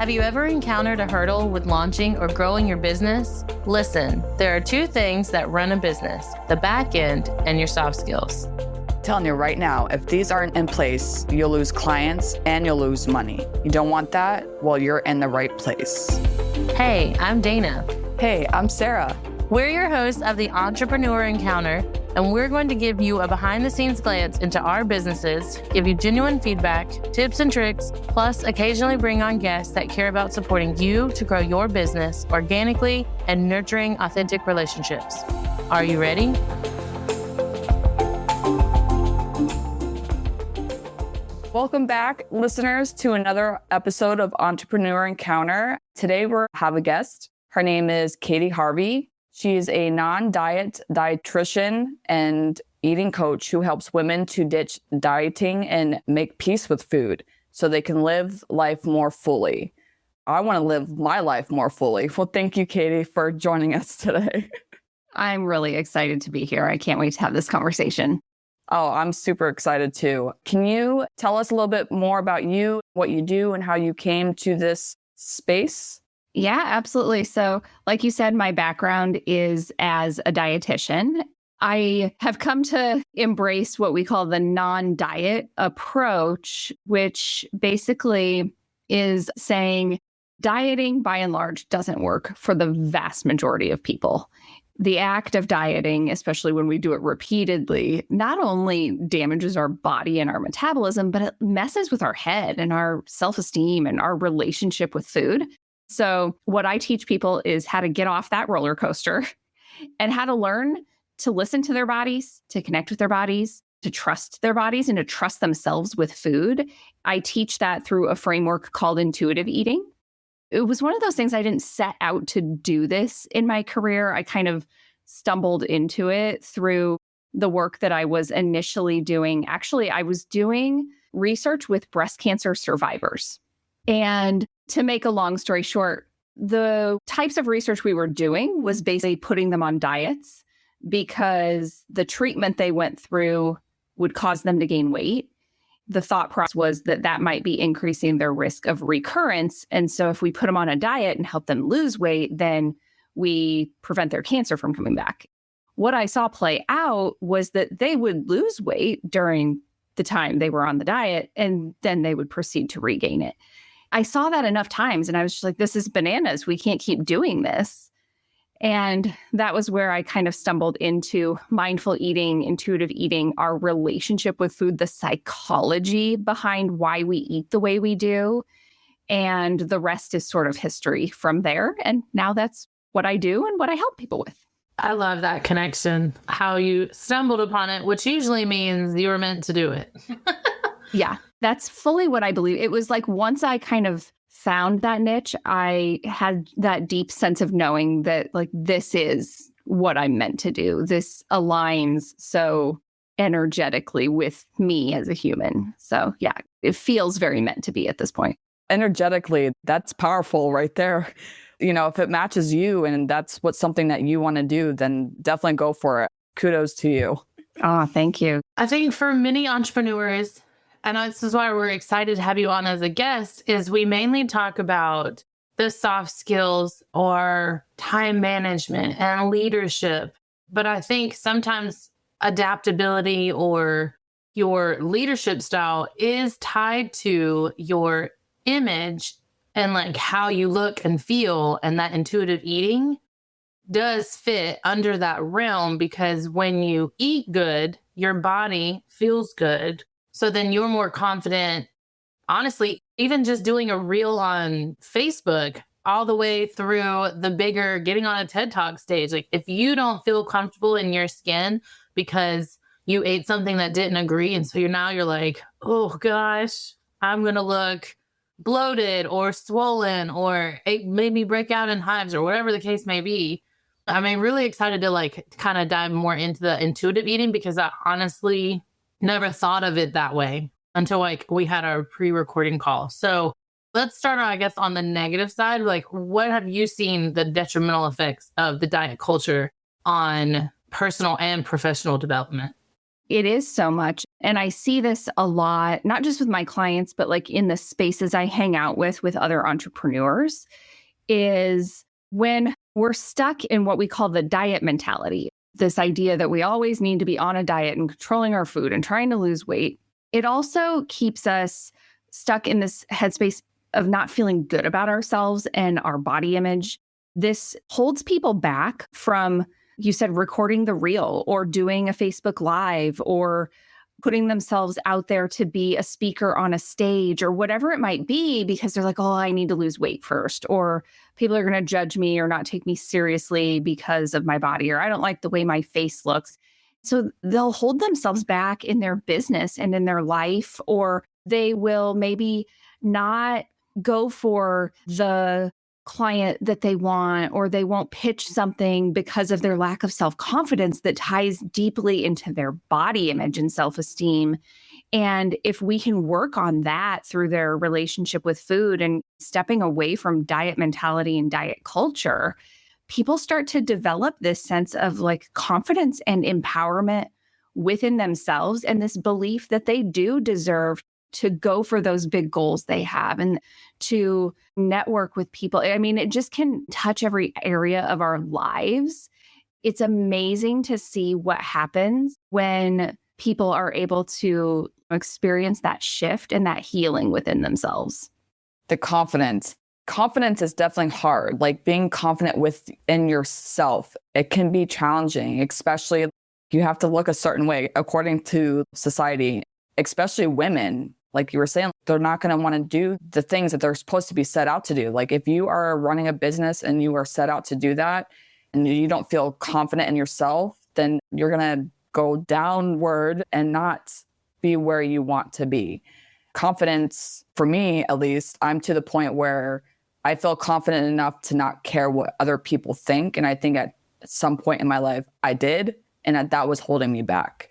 Have you ever encountered a hurdle with launching or growing your business? Listen, there are two things that run a business, the back end and your soft skills. Telling you right now, if these aren't in place, you'll lose clients and you'll lose money. You don't want that? Well, you're in the right place. Hey, I'm Dana. Hey, I'm Sarah. We're your hosts of the Entrepreneur Encounter, and we're going to give you a behind-the-scenes glance into our businesses, give you genuine feedback, tips and tricks, plus occasionally bring on guests that care about supporting you to grow your business organically and nurturing authentic relationships. Are you ready? Welcome back, listeners, to another episode of Entrepreneur Encounter. Today we have a guest. Her name is Katy Harvey. She is a non-diet dietitian and eating coach who helps women to ditch dieting and make peace with food so they can live life more fully. I want to live my life more fully. Well, thank you, Katy, for joining us today. I'm really excited to be here. I can't wait to have this conversation. Oh, I'm super excited too. Can you tell us a little bit more about you, what you do, and how you came to this space? Yeah, absolutely. So like you said, my background is as a dietitian. I have come to embrace what we call the non-diet approach, which basically is saying dieting by and large doesn't work for the vast majority of people. The act of dieting, especially when we do it repeatedly, not only damages our body and our metabolism, but it messes with our head and our self-esteem and our relationship with food. So what I teach people is how to get off that roller coaster and how to learn to listen to their bodies, to connect with their bodies, to trust their bodies, and to trust themselves with food. I teach that through a framework called intuitive eating. It was one of those things I didn't set out to do this in my career. I kind of stumbled into it through the work that I was initially doing. Actually, I was doing research with breast cancer survivors. And to make a long story short, the types of research we were doing was basically putting them on diets because the treatment they went through would cause them to gain weight. The thought process was that that might be increasing their risk of recurrence. And so if we put them on a diet and help them lose weight, then we prevent their cancer from coming back. What I saw play out was that they would lose weight during the time they were on the diet, and then they would proceed to regain it. I saw that enough times and I was just like, this is bananas. We can't keep doing this. And that was where I kind of stumbled into mindful eating, intuitive eating, our relationship with food, the psychology behind why we eat the way we do. And the rest is sort of history from there. And now that's what I do and what I help people with. I love that connection, how you stumbled upon it, which usually means you were meant to do it. Yeah, that's fully what I believe. It was like once I kind of found that niche, I had that deep sense of knowing that like this is what I'm meant to do. This aligns so energetically with me as a human. So yeah, it feels very meant to be at this point. Energetically, that's powerful right there. You know, if it matches you and that's what's something that you want to do, then definitely go for it. Kudos to you. Oh, thank you. I think for many entrepreneurs, and this is why we're excited to have you on as a guest, is we mainly talk about the soft skills or time management and leadership. But I think sometimes adaptability or your leadership style is tied to your image and like how you look and feel. And that intuitive eating does fit under that realm because when you eat good, your body feels good. So then you're more confident. Honestly, even just doing a reel on Facebook all the way through the bigger getting on a TED Talk stage. Like if you don't feel comfortable in your skin because you ate something that didn't agree. And so you're like, oh gosh, I'm going to look bloated or swollen or it made me break out in hives or whatever the case may be. I mean, really excited to like kind of dive more into the intuitive eating because I honestly never thought of it that way until like we had our pre-recording call. So let's start, I guess, on the negative side. Like, what have you seen the detrimental effects of the diet culture on personal and professional development? It is so much. And I see this a lot, not just with my clients, but like in the spaces I hang out with other entrepreneurs, is when we're stuck in what we call the diet mentality, this idea that we always need to be on a diet and controlling our food and trying to lose weight. It also keeps us stuck in this headspace of not feeling good about ourselves and our body image. This holds people back from, you said, recording the reel or doing a Facebook Live or putting themselves out there to be a speaker on a stage or whatever it might be, because they're like, oh, I need to lose weight first, or people are going to judge me or not take me seriously because of my body, or I don't like the way my face looks. So they'll hold themselves back in their business and in their life, or they will maybe not go for the client that they want, or they won't pitch something because of their lack of self-confidence that ties deeply into their body image and self-esteem. And if we can work on that through their relationship with food and stepping away from diet mentality and diet culture, people start to develop this sense of like confidence and empowerment within themselves and this belief that they do deserve to go for those big goals they have and to network with people. I mean, it just can touch every area of our lives. It's amazing to see what happens when people are able to experience that shift and that healing within themselves. The confidence. Confidence is definitely hard. Like being confident within yourself, it can be challenging, especially you have to look a certain way according to society, especially women. Like you were saying, they're not going to want to do the things that they're supposed to be set out to do. Like if you are running a business and you are set out to do that and you don't feel confident in yourself, then you're going to go downward and not be where you want to be. Confidence, for me at least, I'm to the point where I feel confident enough to not care what other people think. And I think at some point in my life I did, and that was holding me back.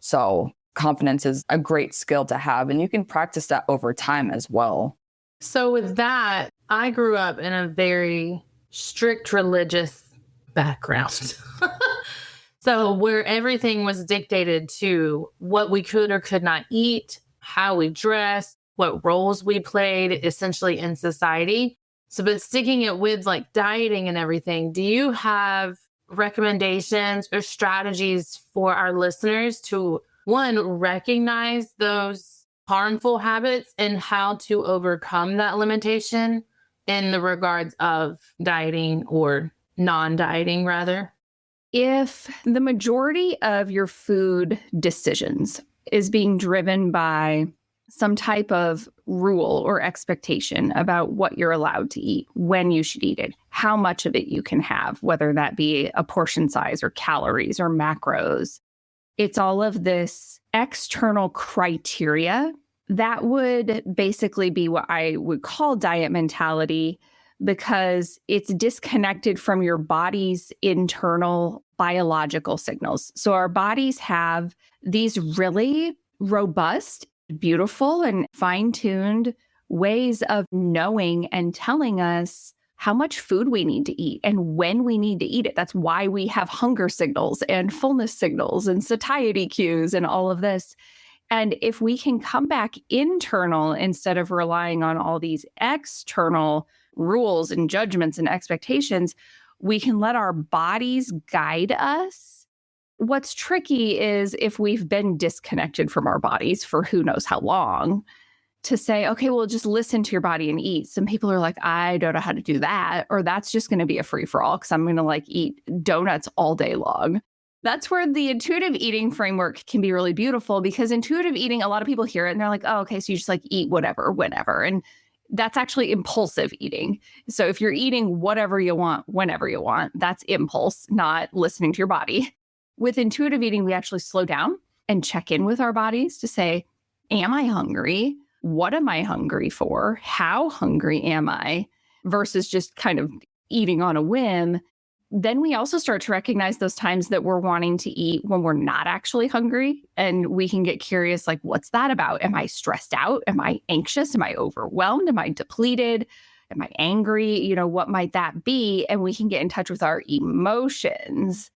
So confidence is a great skill to have, and you can practice that over time as well. So with that, I grew up in a very strict religious background. So where everything was dictated to what we could or could not eat, how we dressed, what roles we played essentially in society. So, but sticking it with like dieting and everything, do you have recommendations or strategies for our listeners to, one, recognize those harmful habits and how to overcome that limitation in the regards of dieting or non-dieting rather? If the majority of your food decisions is being driven by some type of rule or expectation about what you're allowed to eat, when you should eat it, how much of it you can have, whether that be a portion size or calories or macros, it's all of this external criteria that would basically be what I would call diet mentality, because it's disconnected from your body's internal biological signals. So our bodies have these really robust, beautiful, and fine-tuned ways of knowing and telling us how much food we need to eat and when we need to eat it. That's why we have hunger signals and fullness signals and satiety cues and all of this. And if we can come back internal instead of relying on all these external rules and judgments and expectations, we can let our bodies guide us. What's tricky is if we've been disconnected from our bodies for who knows how long, to say, okay, well, just listen to your body and eat. Some people are like, I don't know how to do that, or that's just going to be a free for all because I'm going to like eat donuts all day long. That's where the intuitive eating framework can be really beautiful, because intuitive eating, a lot of people hear it and they're like, oh, okay, so you just like eat whatever, whenever. And that's actually impulsive eating. So if you're eating whatever you want, whenever you want, that's impulse, not listening to your body. With intuitive eating, we actually slow down and check in with our bodies to say, am I hungry? What am I hungry for? How hungry am I? Versus just kind of eating on a whim. Then we also start to recognize those times that we're wanting to eat when we're not actually hungry. And we can get curious, like, what's that about? Am I stressed out? Am I anxious? Am I overwhelmed? Am I depleted? Am I angry? You know, what might that be? And we can get in touch with our emotions.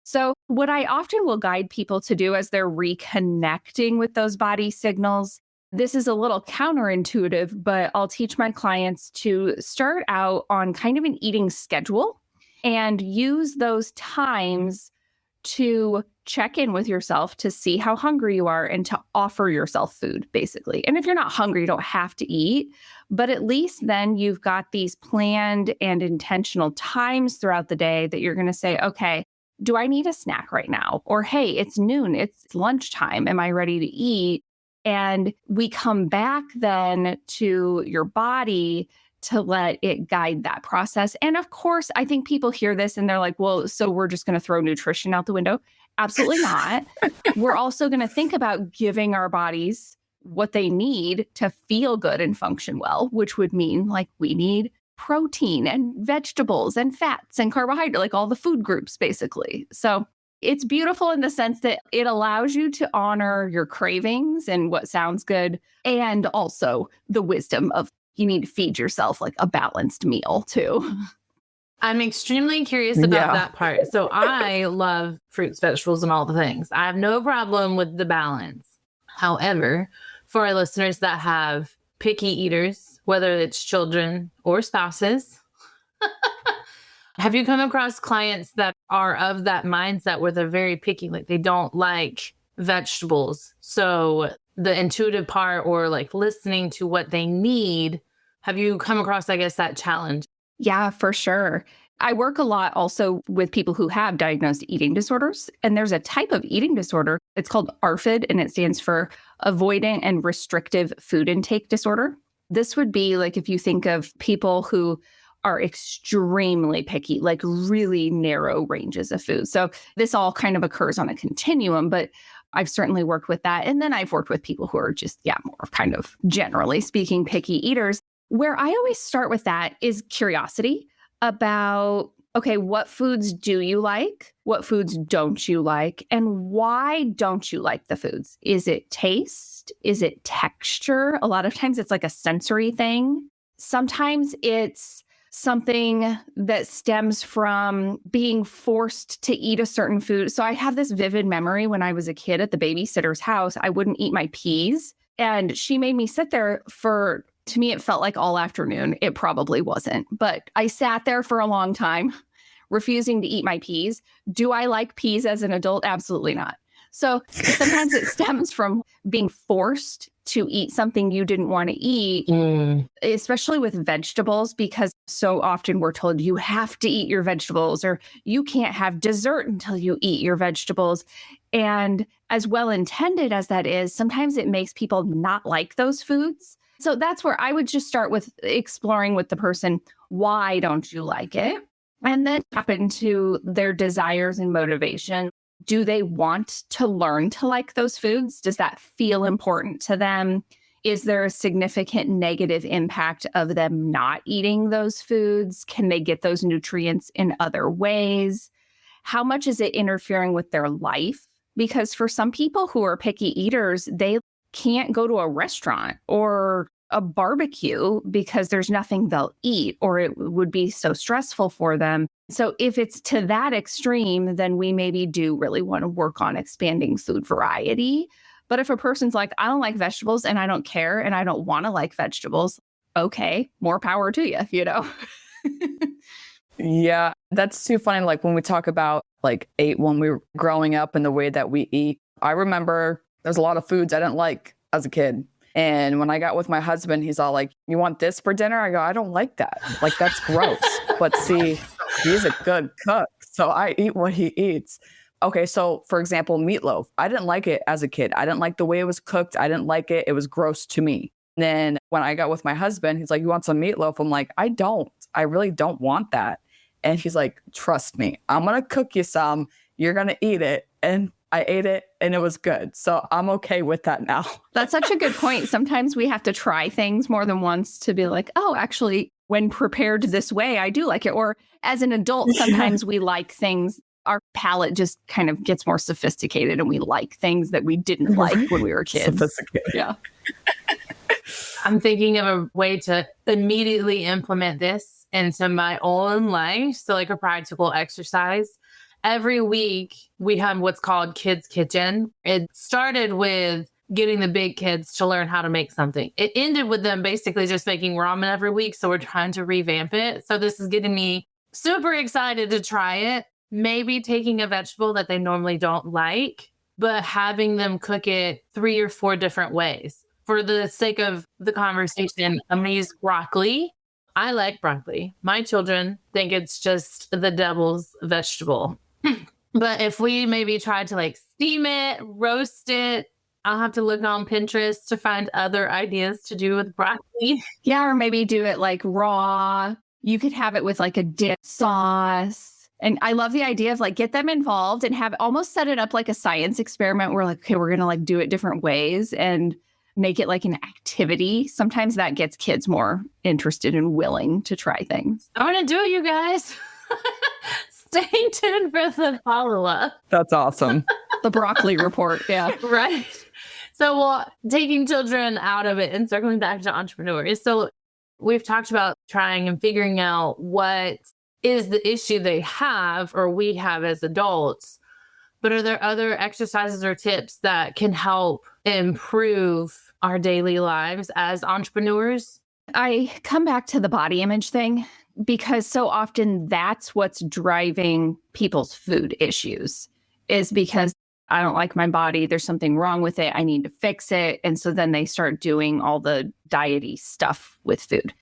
So, what I often will guide people to do as they're reconnecting with those body signals, this is a little counterintuitive, but I'll teach my clients to start out on kind of an eating schedule and use those times to check in with yourself to see how hungry you are and to offer yourself food, basically. And if you're not hungry, you don't have to eat, but at least then you've got these planned and intentional times throughout the day that you're going to say, okay, do I need a snack right now? Or, hey, it's noon, it's lunchtime. Am I ready to eat? And we come back then to your body to let it guide that process. And of course, I think people hear this and they're like, well, so we're just going to throw nutrition out the window. Absolutely not. We're also going to think about giving our bodies what they need to feel good and function well, which would mean like we need protein and vegetables and fats and carbohydrate, like all the food groups, basically. So it's beautiful in the sense that it allows you to honor your cravings and what sounds good, and also the wisdom of you need to feed yourself like a balanced meal too. I'm extremely curious about that part. So I love fruits, vegetables, and all the things. I have no problem with the balance. However, for our listeners that have picky eaters, whether it's children or spouses, have you come across clients that are of that mindset where they're very picky, like they don't like vegetables? So the intuitive part or like listening to what they need, have you come across, I guess, that challenge? Yeah, for sure. I work a lot also with people who have diagnosed eating disorders. And there's a type of eating disorder. It's called ARFID, and it stands for avoidant and restrictive food intake disorder. This would be like if you think of people who are extremely picky, like really narrow ranges of food. So this all kind of occurs on a continuum, but I've certainly worked with that. And then I've worked with people who are just, more kind of generally speaking, picky eaters. Where I always start with that is curiosity about, okay, what foods do you like? What foods don't you like? And why don't you like the foods? Is it taste? Is it texture? A lot of times it's like a sensory thing. Sometimes it's something that stems from being forced to eat a certain food. So I have this vivid memory when I was a kid at the babysitter's house, I wouldn't eat my peas. And she made me sit there for, to me, it felt like all afternoon. It probably wasn't, but I sat there for a long time, refusing to eat my peas. Do I like peas as an adult? Absolutely not. So sometimes it stems from being forced to eat something you didn't want to eat, especially with vegetables, because so often we're told you have to eat your vegetables or you can't have dessert until you eat your vegetables. And as well intended as that is, sometimes it makes people not like those foods. So that's where I would just start with exploring with the person, why don't you like it? And then tap into their desires and motivation. Do they want to learn to like those foods? Does that feel important to them? Is there a significant negative impact of them not eating those foods? Can they get those nutrients in other ways? How much is it interfering with their life? Because for some people who are picky eaters, they can't go to a restaurant or a barbecue because there's nothing they'll eat, or it would be so stressful for them. So if it's to that extreme, then we maybe do really want to work on expanding food variety. But if a person's like, I don't like vegetables and I don't care and I don't want to like vegetables, okay, more power to you, Yeah, that's too funny. Like when we talk about like when we were growing up and the way that we eat, I remember there's a lot of foods I didn't like as a kid. And when I got with my husband, he's all like, you want this for dinner? I go, I don't like that. Like, that's gross. But see, he's a good cook, so I eat what he eats. Okay, so for example, meatloaf. I didn't like it as a kid. I didn't like the way it was cooked. I didn't like it. It was gross to me. And then when I got with my husband, he's like, you want some meatloaf? I'm like, I don't. I really don't want that. And he's like, trust me, I'm going to cook you some. You're going to eat it. And I ate it and it was good. So I'm okay with that now. That's such a good point. Sometimes we have to try things more than once to be like, oh, actually, when prepared this way, I do like it. Or as an adult, sometimes we like things. Our palate just kind of gets more sophisticated and we like things that we didn't like when we were kids. Sophisticated. Yeah. I'm thinking of a way to immediately implement this into my own life. So like a practical exercise. every week we have what's called Kids Kitchen. It started with getting the big kids to learn how to make something. It ended with them basically just making ramen every week. So we're trying to revamp it. So this is getting me super excited to try it. Maybe taking a vegetable that they normally don't like, but having them cook it 3 or 4 different ways. For the sake of the conversation, I'm going to use broccoli. I like broccoli. My children think it's just the devil's vegetable. But if we maybe try to like steam it, roast it, I'll have to look on Pinterest to find other ideas to do with broccoli. Yeah, or maybe do it like raw. You could have it with like a dip sauce. And I love the idea of like get them involved and have almost set it up like a science experiment where like, okay, we're going to like do it different ways and make it like an activity. Sometimes that gets kids more interested and willing to try things. I'm going to do it, you guys. Stay tuned for the follow-up. That's awesome. The broccoli report. Yeah. Right. So, well, taking children out of it and circling back to entrepreneurs. So we've talked about trying and figuring out what is the issue they have or we have as adults. But are there other exercises or tips that can help improve our daily lives as entrepreneurs? I come back to the body image thing because so often that's what's driving people's food issues is because I don't like my body. There's something wrong with it. I need to fix it. And so then they start doing all the diety stuff with food.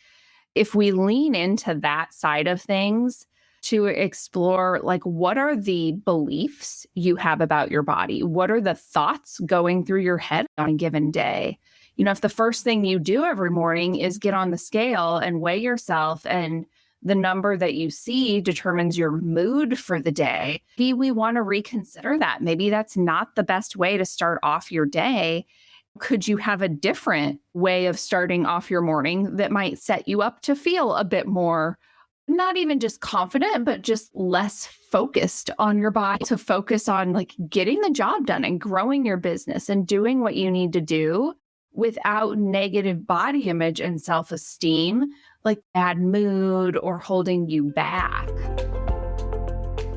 If we lean into that side of things to explore, like, what are the beliefs you have about your body? What are the thoughts going through your head on a given day? You know, if the first thing you do every morning is get on the scale and weigh yourself and the number that you see determines your mood for the day, maybe we want to reconsider that. Maybe that's not the best way to start off your day. Could you have a different way of starting off your morning that might set you up to feel a bit more, not even just confident, but just less focused on your body, to focus on like getting the job done and growing your business and doing what you need to do without negative body image and self-esteem, like bad mood or holding you back.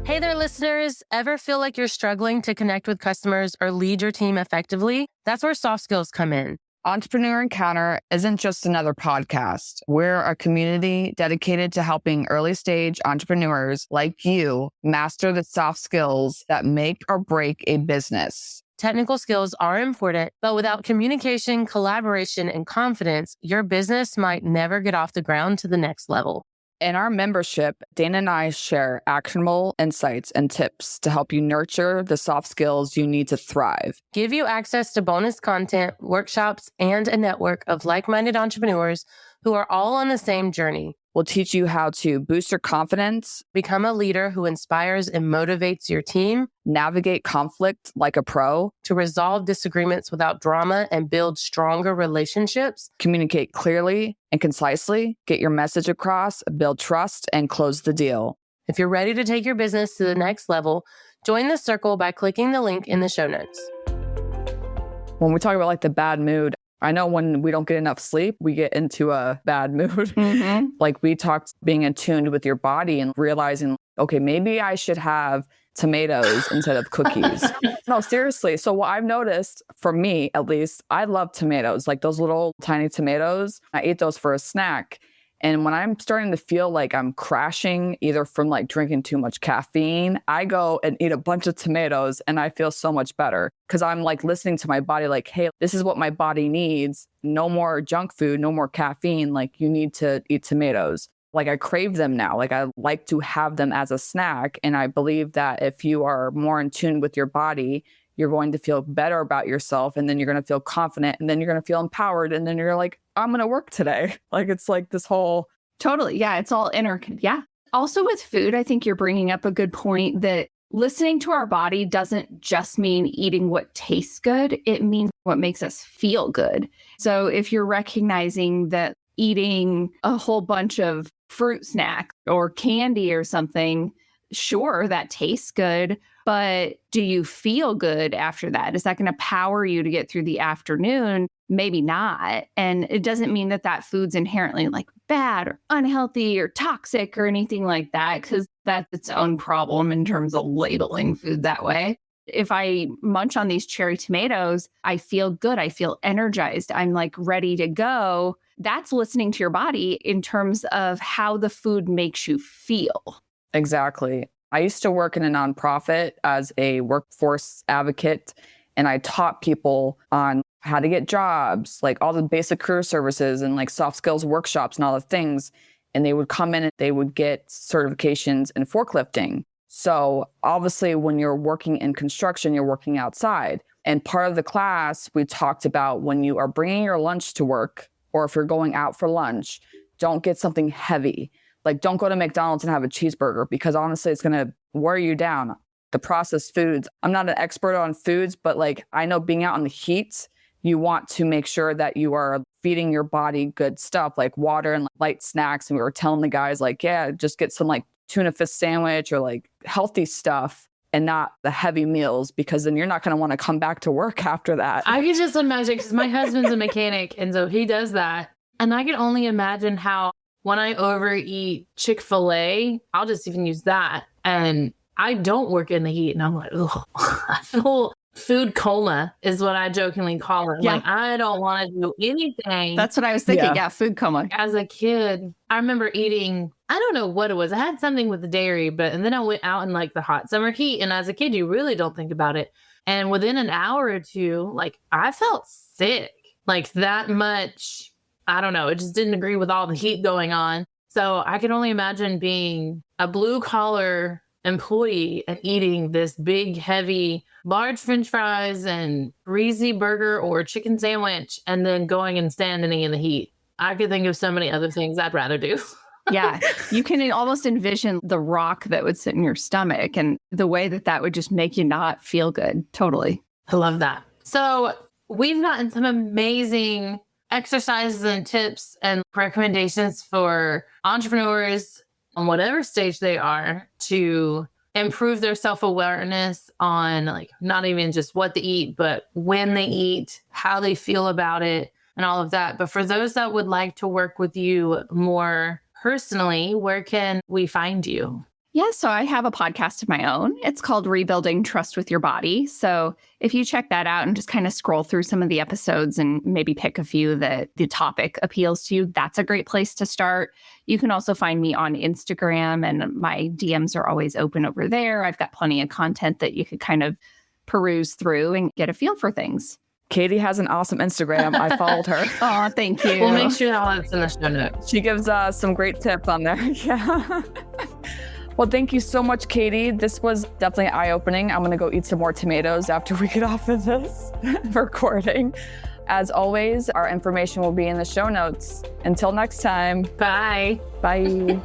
Hey there, listeners. Ever feel like you're struggling to connect with customers or lead your team effectively? That's where soft skills come in. Entrepreneur Encounter isn't just another podcast. We're a community dedicated to helping early stage entrepreneurs like you master the soft skills that make or break a business. Technical skills are important, but without communication, collaboration, and confidence, your business might never get off the ground to the next level. In our membership, Dana and I share actionable insights and tips to help you nurture the soft skills you need to thrive. Give you access to bonus content, workshops, and a network of like-minded entrepreneurs who are all on the same journey. We'll teach you how to boost your confidence, Become a leader who inspires and motivates your team, navigate conflict like a pro, to resolve disagreements without drama and build stronger relationships, communicate clearly and concisely, get your message across, build trust, and close the deal. If you're ready to take your business to the next level, join the circle by clicking the link in the show notes. When we talk about like the bad mood, I know when we don't get enough sleep, we get into a bad mood. Mm-hmm. Like we talked being attuned with your body and realizing, okay, maybe I should have tomatoes instead of cookies. No, seriously. So what I've noticed, for me at least, I love tomatoes, like those little tiny tomatoes. I eat those for a snack. And when I'm starting to feel like I'm crashing, either from like drinking too much caffeine, I go and eat a bunch of tomatoes and I feel so much better because I'm like listening to my body like, hey, this is what my body needs. No more junk food, no more caffeine. Like you need to eat tomatoes. Like I crave them now. Like I like to have them as a snack. And I believe that if you are more in tune with your body, you're going to feel better about yourself, and then you're going to feel confident, and then you're going to feel empowered, and then you're like, I'm going to work today. Like it's like this whole... Totally. Yeah, it's all yeah. Also with food, I think you're bringing up a good point that listening to our body doesn't just mean eating what tastes good. It means what makes us feel good. So if you're recognizing that eating a whole bunch of fruit snacks or candy or something, sure, that tastes good, but do you feel good after that? Is that going to power you to get through the afternoon? Maybe not. And it doesn't mean that that food's inherently like bad or unhealthy or toxic or anything like that, because that's its own problem in terms of labeling food that way. If I munch on these cherry tomatoes, I feel good. I feel energized. I'm like ready to go. That's listening to your body in terms of how the food makes you feel. Exactly. I used to work in a nonprofit as a workforce advocate, and I taught people on how to get jobs, like all the basic career services and like soft skills workshops and all the things. And they would come in and they would get certifications in forklifting. So obviously when you're working in construction, you're working outside. And part of the class, we talked about when you are bringing your lunch to work, or if you're going out for lunch, don't get something heavy. Like, don't go to McDonald's and have a cheeseburger, because honestly, it's going to wear you down. The processed foods, I'm not an expert on foods, but like, I know being out in the heat, you want to make sure that you are feeding your body good stuff like water and light snacks. And we were telling the guys like, yeah, just get some like tuna fish sandwich or like healthy stuff and not the heavy meals, because then you're not going to want to come back to work after that. I can just imagine, because my husband's a mechanic, and so he does that. And I can only imagine how when I overeat Chick-fil-A, I'll just even use that. And I don't work in the heat. And I'm like, ugh, I feel food coma is what I jokingly call it. Yeah. Like, I don't want to do anything. That's what I was thinking. Yeah, food coma. As a kid, I remember eating, I don't know what it was. I had something with the dairy, and then I went out in like the hot summer heat. And as a kid, you really don't think about it. And within an hour or two, like, I felt sick, like that much. I don't know. It just didn't agree with all the heat going on. So I can only imagine being a blue collar employee and eating this big, heavy, large French fries and greasy burger or chicken sandwich, and then going and standing in the heat. I could think of so many other things I'd rather do. Yeah. You can almost envision the rock that would sit in your stomach and the way that that would just make you not feel good. Totally. I love that. So we've gotten some amazing exercises and tips and recommendations for entrepreneurs on whatever stage they are to improve their self-awareness on like not even just what to eat, but when they eat, how they feel about it, and all of that. But for those that would like to work with you more personally, where can we find you? Yeah, so I have a podcast of my own. It's called Rebuilding Trust with Your Body. So if you check that out and just kind of scroll through some of the episodes and maybe pick a few that the topic appeals to you, that's a great place to start. You can also find me on Instagram, and my DMs are always open over there. I've got plenty of content that you could kind of peruse through and get a feel for things. Katy has an awesome Instagram. I followed her. Oh, thank you. We'll make sure all that's in the show notes. She gives some great tips on there. Yeah. Well, thank you so much, Katy. This was definitely eye-opening. I'm going to go eat some more tomatoes after we get off of this recording. As always, our information will be in the show notes. Until next time. Bye. Bye.